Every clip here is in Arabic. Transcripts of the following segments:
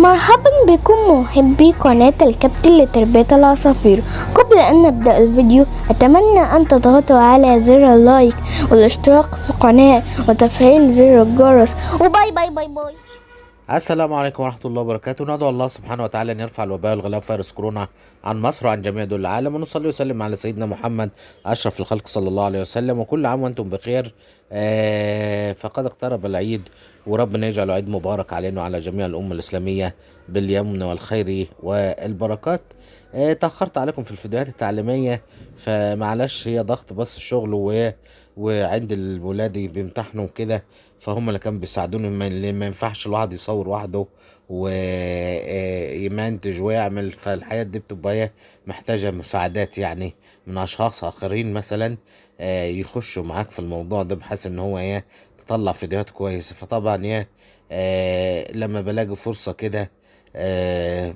مرحبا بكم محبي قناة الكابتن لتربية العصافير. قبل أن نبدأ الفيديو أتمنى أن تضغطوا على زر اللايك والاشتراك في القناة وتفعيل زر الجرس، وباي باي باي باي. السلام عليكم ورحمة الله وبركاته. ندعو الله سبحانه وتعالى أن يرفع الوباء والغلاء وفيروس كورونا عن مصر وعن جميع دول العالم، ونصلي وسلم على سيدنا محمد أشرف الخلق صلى الله عليه وسلم، وكل عام وأنتم بخير. فقد اقترب العيد، وربنا يجعله عيد مبارك علينا وعلى جميع الأمة الإسلامية باليمن والخير والبركات. تأخرت عليكم في الفيديوهات التعليمية، فمعلش هي ضغط بس الشغل وعند الولاد بيمتحنوا كده، فهم اللي كانوا بيساعدوني. ما ينفعش الواحد يصور وحده ويمنتج ويعمل، فالحياة دي بتبقى محتاجة مساعدات يعني من أشخاص آخرين مثلا يخشوا معاك في الموضوع ده، بحيث إن هو تطلع فيديوهات كويسة. فطبعا لما بلاقي فرصة كده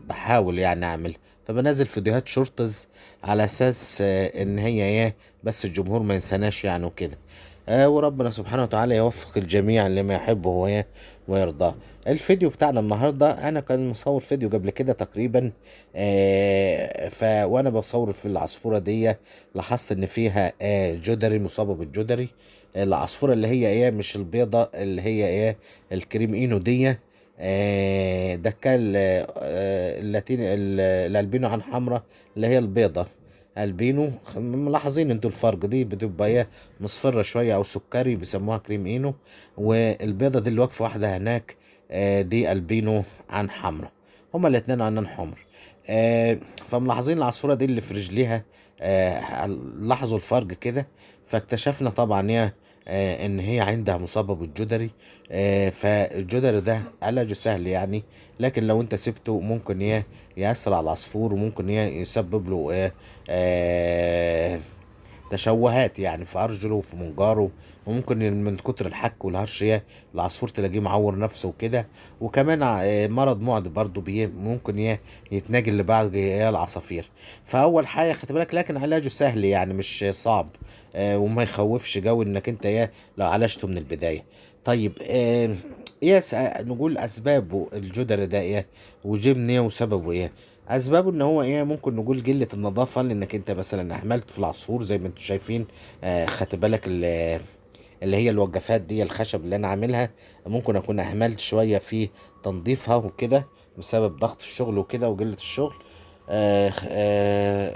بحاول يعني أعمل، فبنزل فيديوهات شورتز على أساس إن هي بس الجمهور ما ينساناش يعني وكده. وربنا سبحانه وتعالى يوفق الجميع لما يحبه ويرضاه. الفيديو بتاعنا النهارده انا كان مصور فيديو قبل كده تقريبا، وانا بصور في العصفوره دي لاحظت ان فيها جدري، مصابه بالجدري. العصفوره اللي هي مش البيضه، اللي هي الكريم اينو دي. ده كان اللاتين الالبينو عن حمراء، اللي هي البيضه البينو. ملاحظين انتوا الفرق؟ دي بتبقى مصفرة شوية او سكري، بيسموها كريم اينو. والبيضة دي اللي واقفة واحدة هناك دي البينو عن حمرا. هما الاتنين عنان حمر. فملاحظين العصفورة دي اللي في رجليها، لاحظوا الفرق كده. فاكتشفنا طبعا ان هي عندها مصابة بالجدري. فالجدري ده علاجه سهل يعني، لكن لو انت سبته ممكن يأثر على العصفور، وممكن يسبب له تشوهات يعني في ارجله وفي منجاره. وممكن من كتر الحك والهرش العصفور تلاقيه معور نفسه وكده. وكمان مرض معدي برضه ممكن يتناقل لباقي العصافير. فاول حاجه خدت بالك، لكن علاجه سهل يعني مش صعب. وما يخوفش جو انك انت لو عالجته من البدايه. طيب نقول اسبابه الجدر ده وجبنه وسببه اسبابه ان هو ممكن نقول قله النظافه، لانك انت مثلا اهملت في العصفور زي ما انتم شايفين. خدت بالك اللي هي الوقفات دي الخشب اللي انا عاملها، ممكن اكون اهملت شويه في تنظيفها وكده بسبب ضغط الشغل وكده وقله الشغل.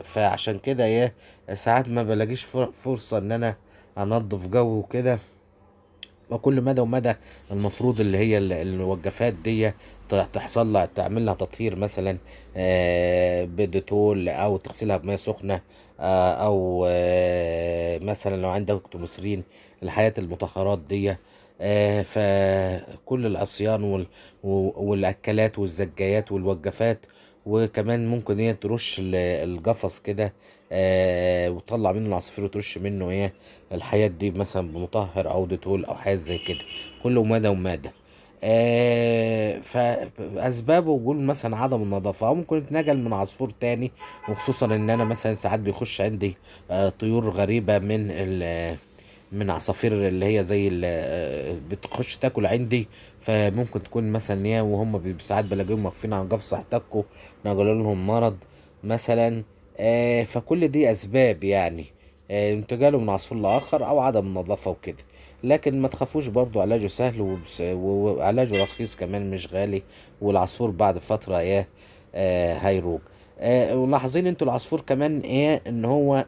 فعشان كده ساعات ما بلاقيش فرصه ان انا انظف جو وكده. وكل مدى ومدى المفروض اللي هي الوقفات دي تحصل لها، تعمل لها تطهير مثلا بديتول، او تغسلها بميه سخنه، او مثلا لو عندك اوكتوموسرين، الحياة المطهرات دي. فكل العصيان والاكلات والزجاجات والوقفات. وكمان ممكن ترش القفص كده وتطلع منه العصافير وترش منه الحياة دي مثلا بمطهر او ديتول او حاجة زي كده، كله مدى ومادة. فاسبابه بقول مثلا عدم النظافه، او ممكن يتنقل من عصفور تاني. وخصوصا ان انا مثلا ساعات بيخش عندي طيور غريبه من عصافير اللي هي زي بتخش تاكل عندي. فممكن تكون مثلا وهم ساعات بلاقيهم واقفين على القفص احتكوا، نقلوا لهم مرض مثلا. فكل دي اسباب يعني انتقاله من عصفور لاخر او عدم النظافه وكده. لكن ما تخافوش، برضو علاجه سهل وعلاجه رخيص كمان مش غالي. والعصفور بعد فتره هيروج. ولاحظين انتوا العصفور كمان ان هو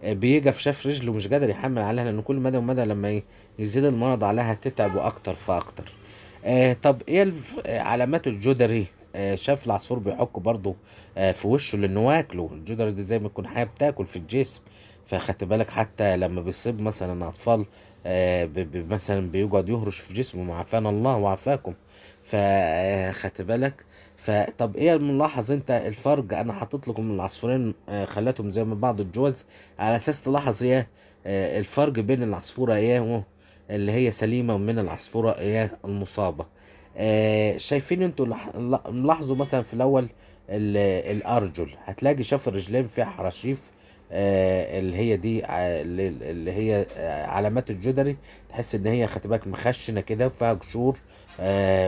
بيجف شاف رجله مش قادر يحمل عليها، لان كل مدى ومدى لما يزيد المرض عليها تتعب واكتر فاكتر. طب ايه علامات الجدري؟ شاف العصفور بيحك برضه في وشه، لانه واكله الجدري دي زي ما يكون حاجه بتاكل في الجسم. فخدت بالك حتى لما بيصيب مثلا اطفال مثلا بيقعد يهرش في جسمه، معافانا الله وعافاكم. فخدت بالك. فطب ايه الملاحظ انت الفرق؟ انا حاطط لكم العصفورين خلاتهم زي ما بعض الجوز، على اساس تلاحظ الفرق بين العصفوره اللي هي سليمه ومن العصفوره المصابه. شايفين انتوا ملاحظوا مثلا في الاول الارجل، هتلاقي شاف الرجلين فيها حراشيف اللي هي دي اللي هي علامات الجدري، تحس ان هي خدت بالك مخشنه كده وفيها قشور.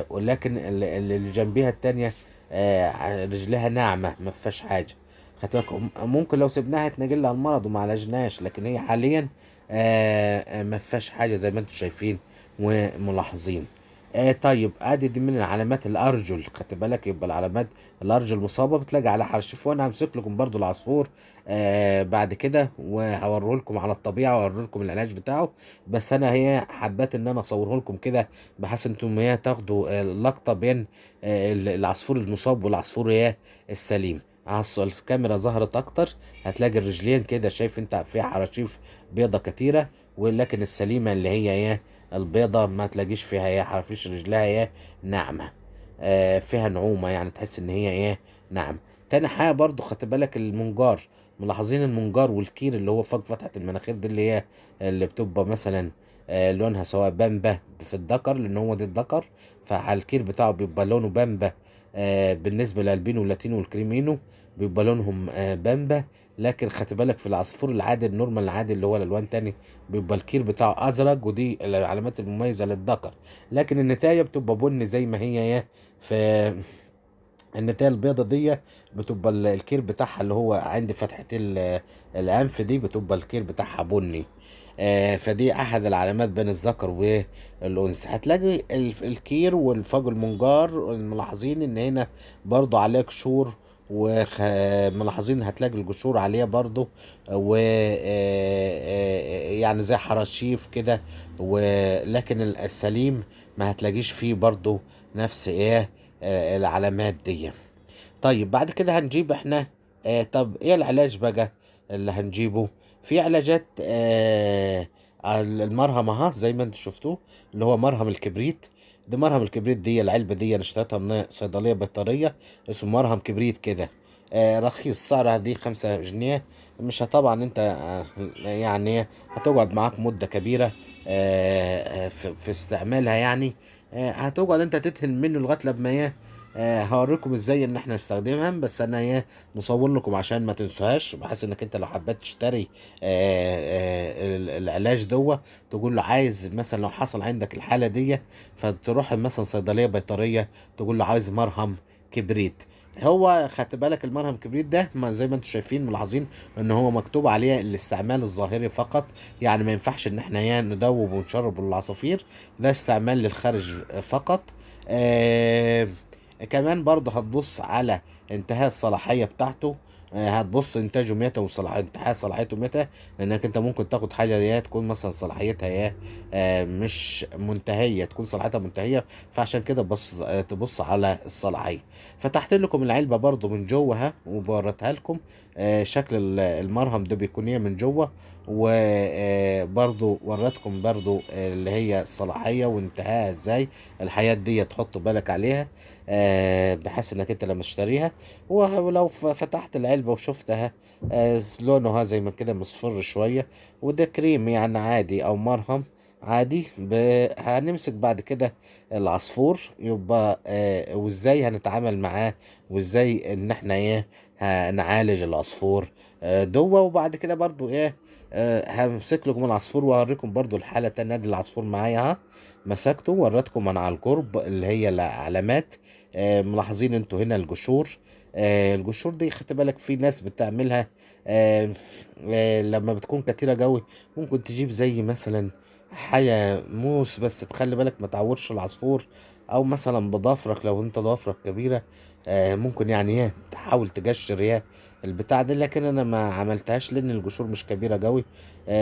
ولكن اللي جنبيها التانية رجلها ناعمه ما فيهاش حاجه. خدت بالك ممكن لو سيبناها تنجل لها المرض وما عالجناش، لكن هي حاليا ما فيهاش حاجه زي ما انتم شايفين وملاحظين. طيب ادي دي من علامات الارجل، خدت بالك. يبقى العلامات الارجل مصابه بتلاقي على حرشيف، وانا همسك لكم برضو العصفور بعد كده وهوريه لكم على الطبيعه وهوريه لكم العلاج بتاعه. بس انا هي حبيت ان انا اصوره لكم كده بحيث انتم هي تاخدوا لقطه بين العصفور المصاب والعصفور هي السليم. الكاميرا ظهرت اكتر، هتلاقي الرجلين كده شايف انت فيها حراشيف بيضة كتيرة، ولكن السليمة اللي هي ايه البيضة ما تلاقيش فيها ايه حرافيش، رجلها ايه ناعمة. فيها نعومة يعني تحس ان هي ايه ناعمة. تاني حاجة برضو خدت بالك المنجار، ملاحظين المنجار والكير اللي هو فوق فتحة المناخير دي اللي هي اللي بتبقى مثلا لونها سواء بامبا في الذكر لان هو ده الذكر، فعلى الكير بتاعه بيبقى لونه بامبا. بالنسبة للالبينو واللاتينو والكريمينو بيبقى لونهم بامبا. لكن خدت بالك في العصفور العادي النورمال العادي اللي هو الالوان تاني بيبقى الكير بتاعه ازرق، ودي العلامات المميزة للذكر. لكن النتاية بتبقى بني زي ما هي ايه في النتاية البيضة دي، بتبقى الكير بتاعها اللي هو عند فتحة الأنف دي بتبقى الكير بتاعها بني. فدي أحد العلامات بين الذكر والأنثى. هتلاقي الكير والفوق المنجار ملاحظين إن هنا برضو عليه قشور، وملاحظين هتلاقي القشور عليها برضو و يعني زي حراشيف كده. ولكن السليم ما هتلاقيش فيه برضو نفس ايه العلامات دي. طيب بعد كده هنجيب احنا طب ايه العلاج بقى اللي هنجيبه؟ في علاجات المرهم اها زي ما انتم شفتوه اللي هو مرهم الكبريت. ده مرهم الكبريت دي العلبة دي انا اشتريتها من صيدلية بيطرية، اسمه مرهم كبريت كده. رخيص، سعرها دي 5 جنيه. مش طبعا انت يعني هتقعد معاك مدة كبيرة في استعمالها يعني. هتقعد انت تدهن منه لغاية لما ايه هوريكم ازاي ان احنا نستخدمها. بس انا ايه مصور لكم عشان ما تنسوهاش، بحيث انك انت لو حبيت تشتري العلاج تقول له عايز مثلا لو حصل عندك الحالة دي، فتروح مثلا صيدلية بيطرية تقول له عايز مرهم كبريت. هو خدت بالك المرهم كبريت ده ما زي ما انتم شايفين ملاحظين ان هو مكتوب عليه الاستعمال الظاهري فقط، يعني ما ينفعش ان احنا ندوب ونشرب العصافير، ده استعمال للخارج فقط. كمان برضه هتبص على انتهاء الصلاحية بتاعته. هتبص انتاجه متى انتهاء صلاحيته متى، لانك انت ممكن تاخد حاجه يا تكون مثلا صلاحيتها يا مش منتهيه، تكون صلاحيتها منتهيه. فعشان كده بص تبص على الصلاحيه. فتحت لكم العلبه برضو من جوه ها وبورتها لكم شكل المرهم ده بيكون ايه من جوه. وبرضو وريتكم برضو اللي هي الصلاحيه وانتهاها ازاي. الحاجات دي تحط بالك عليها بحيث انك انت لما تشتريها ولو فتحت العلبة وشفتها لونها زي ما كده مصفر شوية، وده كريم يعني عادي او مرهم عادي. هنمسك بعد كده العصفور يبقى وازاي هنتعامل معاه، وازاي ان احنا ايه هنعالج العصفور دوا. وبعد كده برضو ايه همسك لكم العصفور واوريكم برضو الحالة التانية دي. العصفور معايا ها مسكته وريتكم انا على القرب اللي هي العلامات. ملاحظين انتوا هنا الجشور. الجشور دي خدت بالك في ناس بتعملها لما بتكون كتيرة قوي ممكن تجيب زي مثلا حاجة موس، بس تخلي بالك ما تعورش العصفور، او مثلا بضافرك لو انت ضوافرك كبيرة ممكن يعني ايه تحاول تجشر ايه البتاع دي. لكن انا ما عملتهاش لان الجشور مش كبيرة قوي.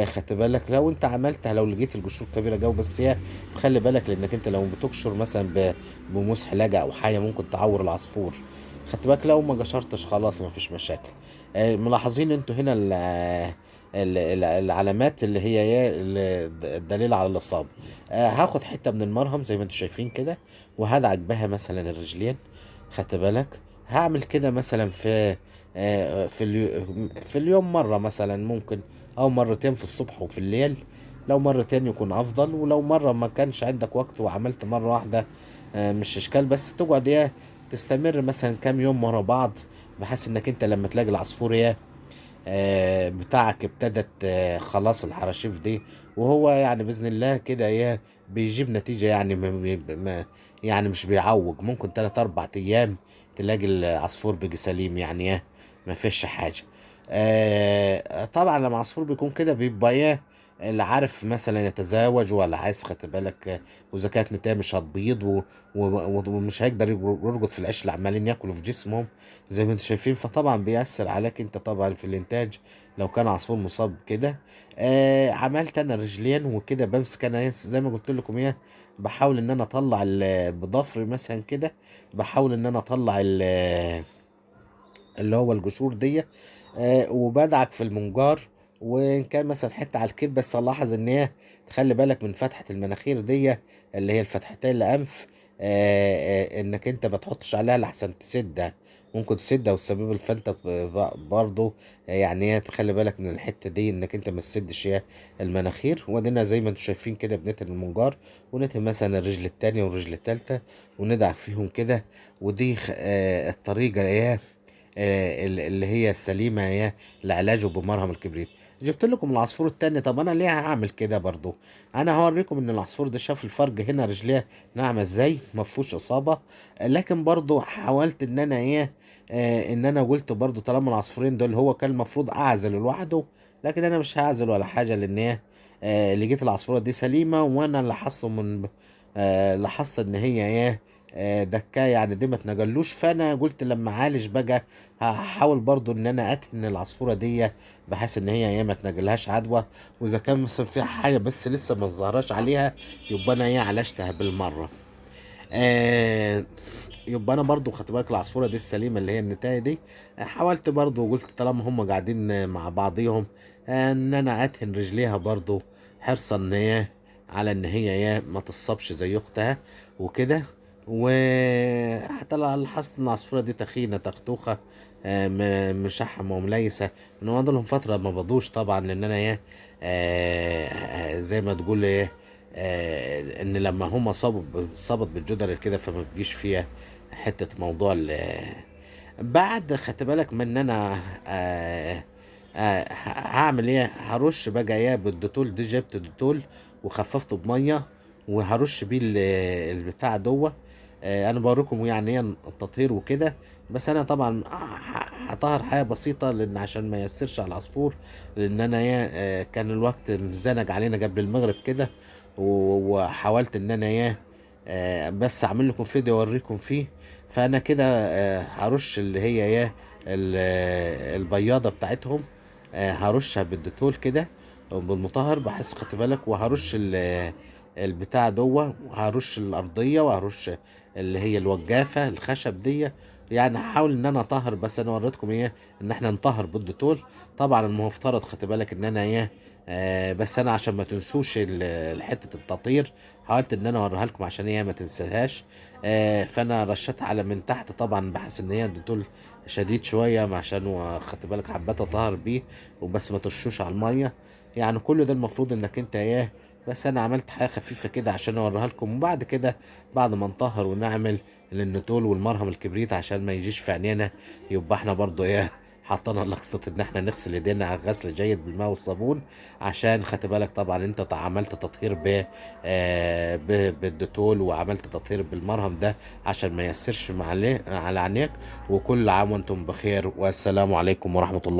خدت بالك لو انت عملتها لو لقيت الجشور كبيرة قوي، بس هي خلي بالك لانك انت لو بتقشر مثلا بموس حلاجة او حاجة ممكن تعور العصفور. خدت بالك لو ما جشرتش خلاص ما فيش مشاكل. ملاحظين انتوا هنا العلامات اللي هي ايه الدليل على الاصابه. هاخد حته من المرهم زي ما انتوا شايفين كده وهدعك بها مثلا الرجلين. خدت بالك هعمل كده مثلا في اليوم مره مثلا ممكن، او مرتين في الصبح وفي الليل. لو مرتين يكون افضل، ولو مره ما كانش عندك وقت وعملت مره واحده مش اشكال. بس تقعد تستمر مثلا كام يوم ورا بعض، بحيث انك انت لما تلاقي العصفور بتاعك ابتدت خلاص الحراشيف دي، وهو يعني باذن الله كده ايه بيجيب نتيجه، يعني يعني مش بيعوج، ممكن 3 4 ايام تلاقي العصفور بيجي سليم، يعني ايه ما فيش حاجه. طبعا لما عصفور بيكون كده بيبقى ايه اللي عارف مثلا يتزاوج ولا عايز، خدت بالك واذا كانت نتاية مش هتبيض ومش هيقدر يرقد في العيش اللي عمالين ياكلوا في جسمهم زي ما انتم شايفين، فطبعا بيأثر عليك انت طبعا في الانتاج لو كان عصفور مصاب كده. عملت انا رجلين وكده، بمسك انا زي ما قلت لكم ايه، بحاول ان انا اطلع بضفري مثلا كده، بحاول ان انا اطلع اللي هو الجشور دي، وبدعك في المنجار، وان كان مثلا حته على الكير، بس الاحظ ان هي تخلي بالك من فتحه المناخير دي اللي هي الفتحتين الانف، انك انت ما تحطش عليها لحسن تسدها، ممكن تسدها وتسبب الفنتة برضو. يعني هي تخلي بالك من الحته دي انك انت ما تسدش هي المناخير. ودينا زي ما انتم شايفين كده بنتن المنجار، ونتن مثلا الرجل التانية والرجل التالتة، وندعك فيهم كده. ودي الطريقة ايه اللي هي السليمة، هي لعلاجه بمرهم الكبريت. جبت لكم العصفور التاني، طب انا ليه هعمل كده برضو؟ انا هوريكم ان العصفور ده شاف الفرق هنا، رجليه ناعمة ازاي، مفهوش اصابة. لكن برضو حاولت ان انا ايه، ان انا قلت برضو طالما العصفورين دول هو كان المفروض اعزل لوحده، لكن انا مش هعزل ولا حاجة، لان ايه لقيت العصفورة دي سليمة، وانا لاحظته من لاحظت ان هي ايه دكاه، يعني دي ما اتنجلوش. فانا قلت لما اعالج بقى هحاول برضو ان انا اتهن العصفوره دي بحيث ان هي ما تنجلهاش عدوى، واذا كان مثلا فيها حاجه بس لسه ما ظهرش عليها يبقى انا عالجتها بالمره. آه يبقى انا برضو خدت بالك العصفوره دي السليمه اللي هي النتايه دي، حاولت برضو وقلت طالما هم قاعدين مع بعضيهم ان انا اتهن رجليها برضو، حرصا ان هي على ان هي ما تصابش زي اختها وكده. وحتى لاحظت ان العصفوره دي تخينه تختوخه، مشحمه ومليسه، ان هم لهم فتره ما بضوش طبعا، لان انا زي ما تقول ان لما هم صابت بالجدر كده فما بيجيش فيها حته موضوع بعد خدت بالك من ان انا هعمل ايه، هرش بقى بالديتول دي، جبت ديتول وخففته بميه وهرش بيه البتاع دوه. انا بوريكم يعني ايه التطهير وكده، بس انا طبعا هطهر حاجه بسيطه لان عشان ما يأثرش على العصفور، لان انا كان الوقت مزنق علينا قبل المغرب كده، وحاولت ان انا بس اعمل لكم فيديو اوريكم فيه. فانا كده هرش اللي هي البياضه بتاعتهم، هرشها بالديتول كده بالمطهر، بحس خدت بالك، وهرش البتاع دوه، وهرش الارضيه، وهرش اللي هي الوجافه الخشب دي. يعني هحاول ان انا اطهر، بس انا وريتكم ان احنا نطهر بالديتول. طبعا المفترض خدت بالك ان انا بس انا عشان ما تنسوش حته التطهير، حاولت ان انا اوريها لكم عشان هي ما تنساهاش. فانا رشيتها على من تحت طبعا، بحس ان هي الديتول شديد شويه، عشان خدت بالك حبيت اطهر بيه وبس ما ترشوش على الميه. يعني كل ده المفروض انك انت بس انا عملت حاجه خفيفه كده عشان اوريها لكم. وبعد كده بعد ما نطهر ونعمل النتول والمرهم الكبريت عشان ما يجيش في عينينا، يبقى احنا برضو حطينا لقطة ان احنا نغسل ايدينا على غسل جيد بالماء والصابون، عشان خدت بالك طبعا انت عملت تطهير بالديتول، وعملت تطهير بالمرهم ده عشان ما يأثرش على عينيك. وكل عام وانتم بخير، والسلام عليكم ورحمة الله.